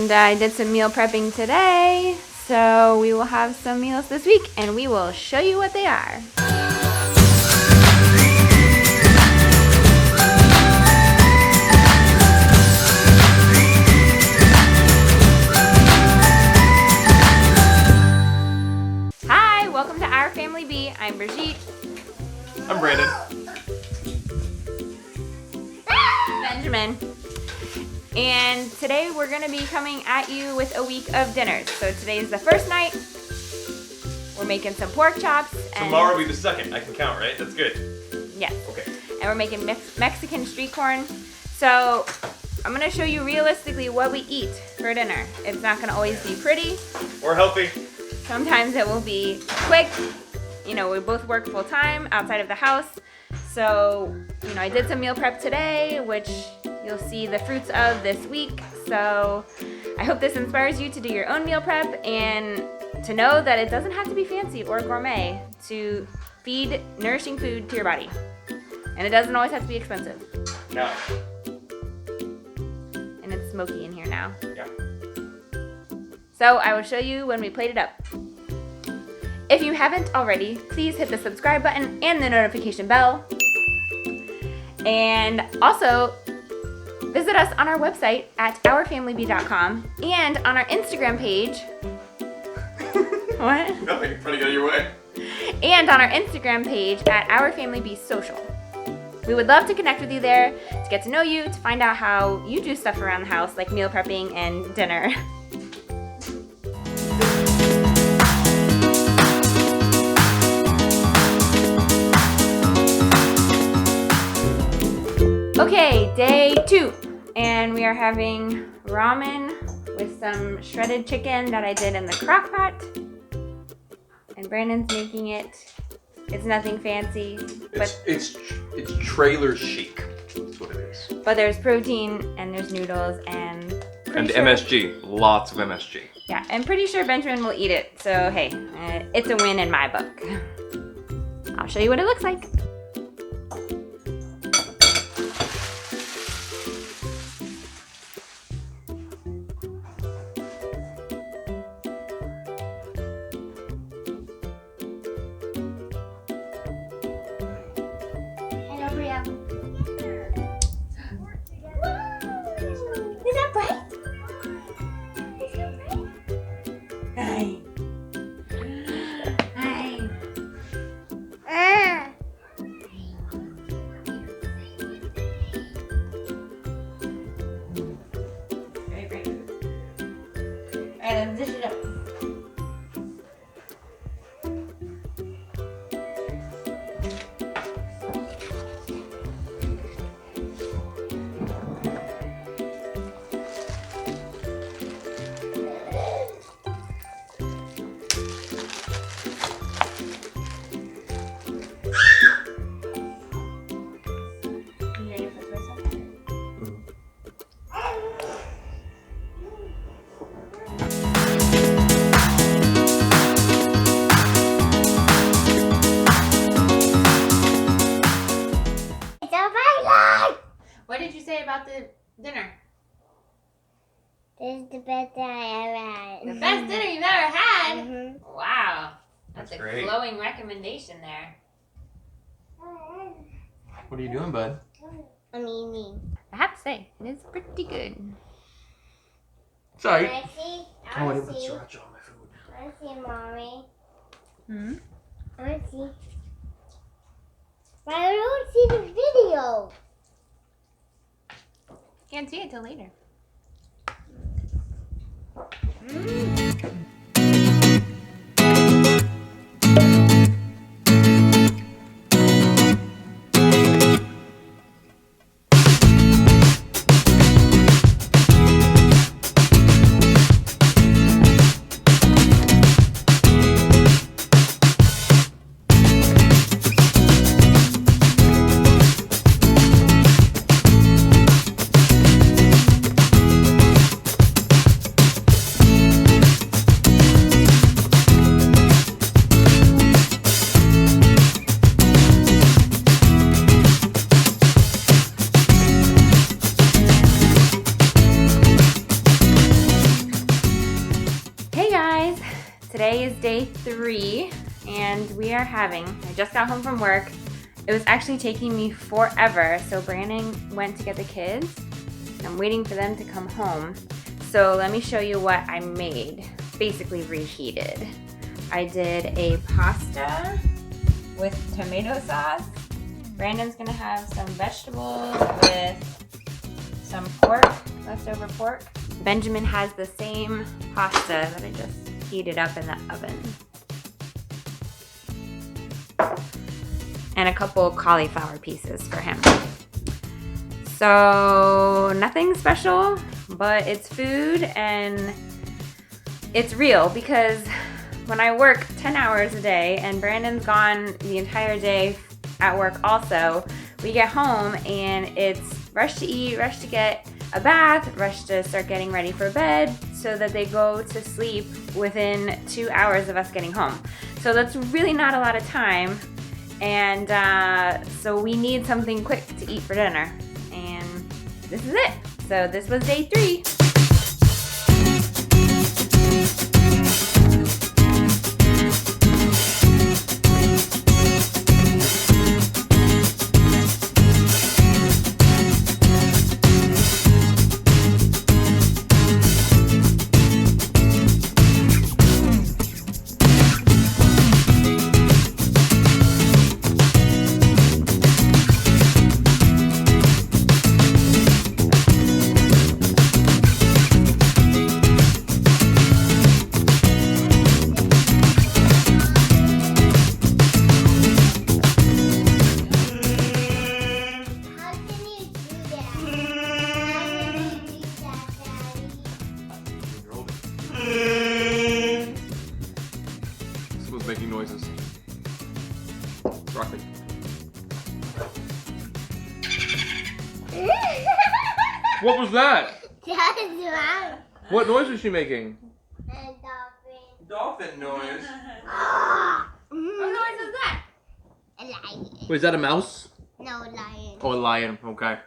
And I did some meal prepping today, so we will have some meals this week and we will show you what they are. Hi, welcome to Our Family Bee. I'm Brigitte. I'm Brandon. Benjamin. And today we're going to be coming at you with a week of dinners. So today's the first night. We're making some pork chops. And Tomorrow will be the second. I can count, right? That's good. yes. Okay. And we're making Mexican street corn. So I'm going to show you realistically what we eat for dinner. It's not going to always be pretty. Or healthy. Sometimes it will be quick. You know, we both work full time outside of the house. So, you know, I did some meal prep today, which you'll see the fruits of this week. So I hope this inspires you to do your own meal prep and to know that it doesn't have to be fancy or gourmet to feed nourishing food to your body. And it doesn't always have to be expensive. No. And it's smoky in here now. Yeah. So I will show you when we plate it up. If you haven't already, please hit the subscribe button and the notification bell. And also, visit us on our website at ourfamilybee.com and on our Instagram page. What? Nothing. Trying to get your way. And on our Instagram page at ourfamilybee.social. We would love to connect with you there, to get to know you, to find out how you do stuff around the house like meal prepping and dinner. Okay, day 2, and we are having ramen with some shredded chicken that I did in the crock pot, and Brandon's making it. It's nothing fancy, but It's trailer chic. That's what it is. but there's protein and there's noodles and pretty sure- MSG. Lots of MSG. Yeah, I'm pretty sure Benjamin will eat it. So hey, it's a win in my book. I'll show you what it looks like. Is that bright? Is that bright? Hi. Hi. Very bright. Alright, let's dish it up. You ready to put this up? It's a fight! What did you say about the dinner? This is the best I ever had. The best dinner you've ever had? Mhm. Wow. That's That's a great. glowing recommendation there. What are you doing, bud? I'm eating. I have to say, it is pretty good. Sorry. I see. Oh, I I didn't put see. sriracha on my food. I see, mommy. Hmm? I see. But I don't see the video. Can't see it till later. Today is day 3 and we are having, I just got home from work. It was actually taking me forever, so Brandon went to get the kids. I'm waiting for them to come home. So let me show you what I made, basically reheated. I did a pasta with tomato sauce. Brandon's gonna have some vegetables with some pork, leftover pork. Benjamin has the same pasta that I just heated up in the oven. And a couple cauliflower pieces for him. So nothing special, but it's food and it's real because when I work 10 hours a day and Brandon's gone the entire day at work also, we get home and it's rush to eat, rush to get a bath, rush to start getting ready for bed so that they go to sleep within 2 hours of us getting home. So that's really not a lot of time, and so we need something quick to eat for dinner, and this is it. So this was day 3. Someone's making noises. Broccoli. What was that? What noise was she making? Dolphin noise. What noise is that? A lion. Wait, is that a mouse? No, lion. Oh, a lion. Okay.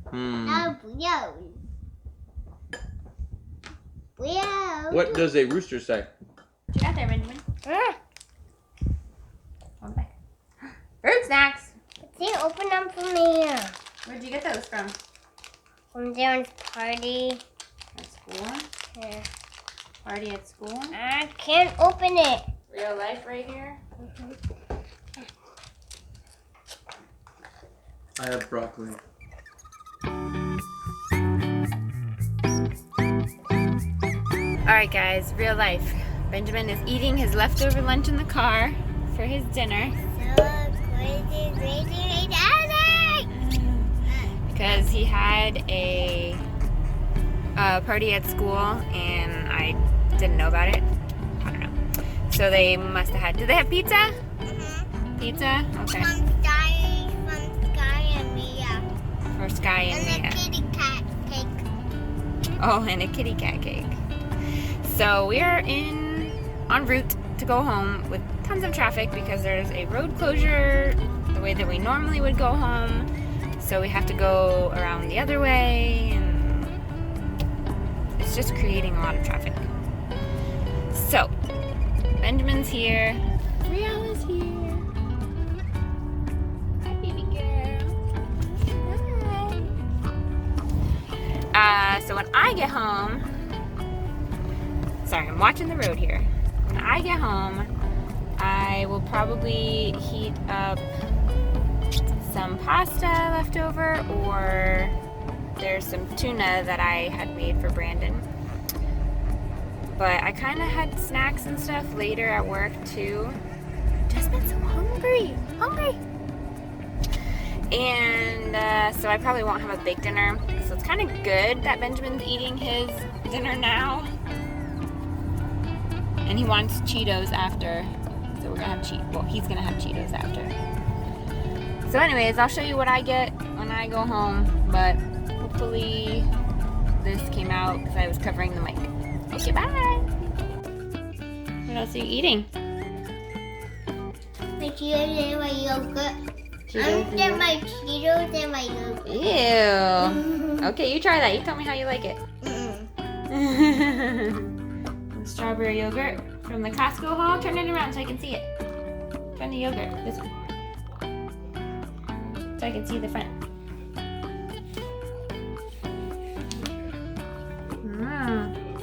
Hmm. No, no. What does a rooster say? What you got there, Benjamin? One back. Fruit snacks. See, open them for me. Where'd you get those from? From Darren's party. At school? Yeah. Party at school? I can't open it. Real life right here? I have broccoli. Alright guys, real life. Benjamin is eating his leftover lunch in the car for his dinner. So crazy. Because he had a party at school and I didn't know about it. I don't know. So they must have had, did they have pizza? Mm-hmm. Pizza? Okay. From Sky and Mia. For Sky and And Mia. a kitty cat cake. Oh, and a kitty cat cake. So we are en route to go home with tons of traffic because there's a road closure the way that we normally would go home. So we have to go around the other way and it's just creating a lot of traffic. So, Benjamin's here. Riel is here. Hi, baby girl. Hi. So when I get home, sorry, I'm watching the road here. When I get home, I will probably heat up some pasta left over, or there's some tuna that I had made for Brandon. But I kind of had snacks and stuff later at work too. Just been so hungry. And so I probably won't have a big dinner. So it's kind of good that Benjamin's eating his dinner now. And he wants Cheetos after. So we're gonna have well, he's gonna have Cheetos after. So anyways, I'll show you what I get when I go home, but hopefully this came out because I was covering the mic. Okay, bye! What else are you eating? My Cheetos and my yogurt. I'm getting my Cheetos and my yogurt. Ew! Okay, you try that. You tell me how you like it. Mm-mm. Strawberry yogurt. from the Costco haul. Turn it around so I can see it. Turn the yogurt this one. So I can see the front.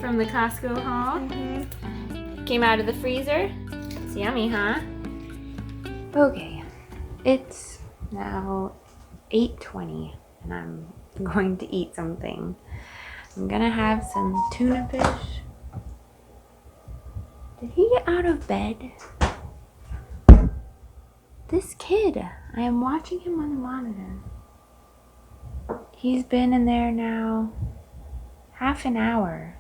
From the Costco haul. Came out of the freezer. It's yummy, huh? Okay, it's now 8:20 and I'm going to eat something. I'm gonna have some tuna fish. Did he get out of bed? This kid, I am watching him on the monitor. He's been in there now half an hour.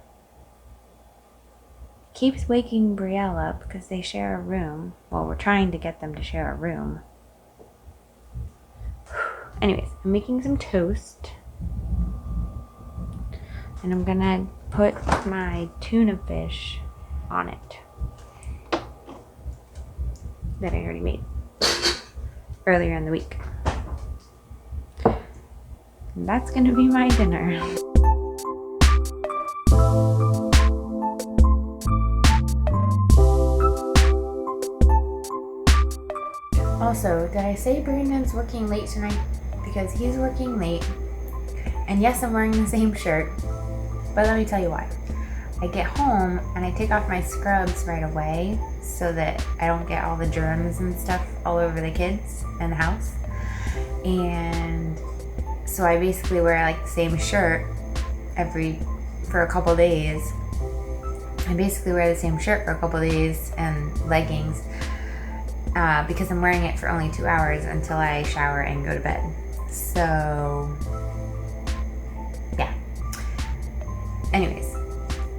Keeps waking Brielle up because they share a room. Well, we're trying to get them to share a room. Anyways, I'm making some toast. And I'm gonna put my tuna fish on it. That I already made earlier in the week. And that's gonna be my dinner. Also, did I say Brandon's working late tonight? Because he's working late. And yes, I'm wearing the same shirt. But let me tell you why. I get home and I take off my scrubs right away so that I don't get all the germs and stuff all over the kids and the house. And so I basically wear like the same shirt for a couple days. I basically wear the same shirt for a couple days and leggings because I'm wearing it for only 2 hours until I shower and go to bed. So yeah. Anyways,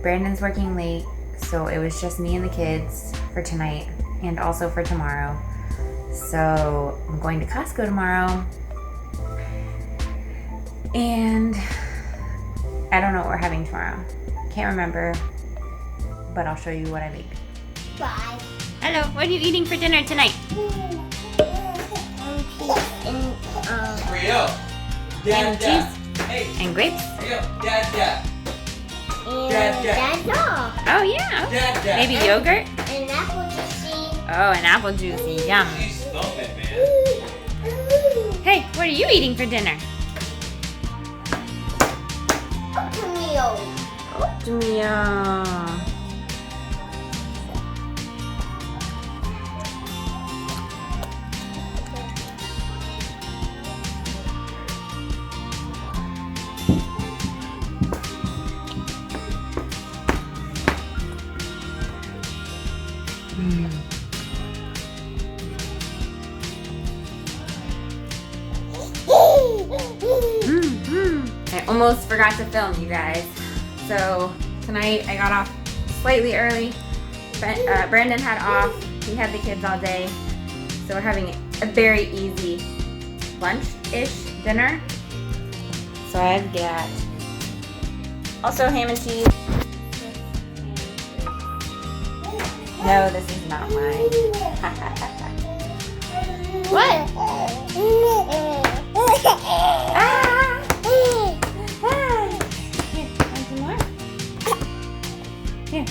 Brandon's working late, so it was just me and the kids for tonight and also for tomorrow. So I'm going to Costco tomorrow. And I don't know what we're having tomorrow. Can't remember, but I'll show you what I make. Bye. Hello, what are you eating for dinner tonight? Brielle. And cheese and grapes. Brielle. Dad. That's all. Oh yeah. Dad. Maybe yogurt. And apple juice. Oh, an apple juicy. Yum. She's thumping, man. Hey, what are you eating for dinner? Oatmeal. Oatmeal. I almost forgot to film, you guys. So tonight I got off slightly early. Brandon had off. He had the kids all day. So we're having a very easy lunch-ish dinner. So I've got also ham and cheese. No, this is not mine. What? Here, want some more? Here.